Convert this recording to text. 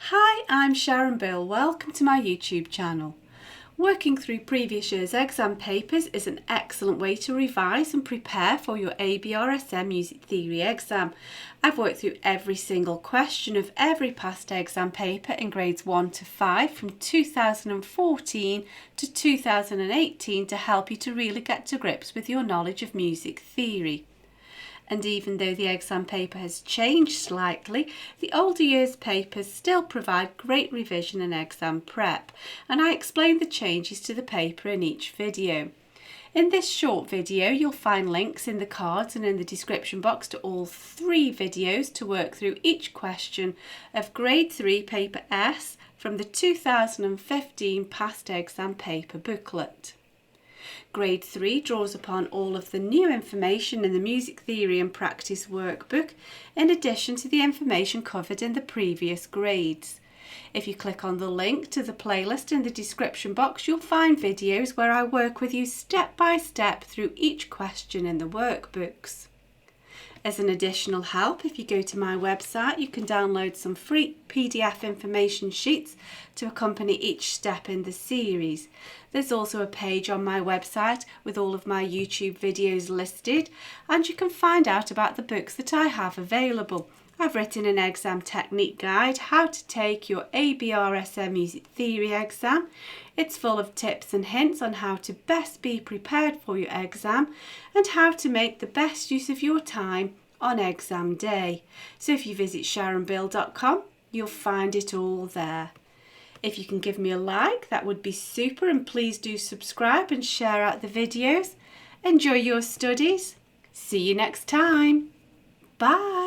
Hi, I'm Sharon. Welcome to my YouTube channel. Working through previous year's exam papers is an excellent way to revise and prepare for your ABRSM Music Theory exam. I've worked through every single question of every past exam paper in grades 1 to 5 from 2014 to 2018 to help you to really get to grips with your knowledge of music theory. And even though the exam paper has changed slightly, the older years papers still provide great revision and exam prep, and I explain the changes to the paper in each video. In this short video, you'll find links in the cards and in the description box to all 3 videos to work through each question of Grade 3 Paper S from the 2015 past exam paper booklet. Grade 3 draws upon all of the new information in the Music Theory and Practice workbook, in addition to the information covered in the previous grades. If you click on the link to the playlist in the description box, you'll find videos where I work with you step by step through each question in the workbooks. As an additional help, if you go to my website, you can download some free PDF information sheets to accompany each step in the series. There's also a page on my website with all of my YouTube videos listed, and you can find out about the books that I have available. I've written an exam technique guide, how to take your ABRSM Music Theory exam. It's full of tips and hints on how to best be prepared for your exam and how to make the best use of your time on exam day. So if you visit sharonbill.com, you'll find it all there. If you can give me a like, that would be super, and please do subscribe and share out the videos. Enjoy your studies. See you next time. Bye.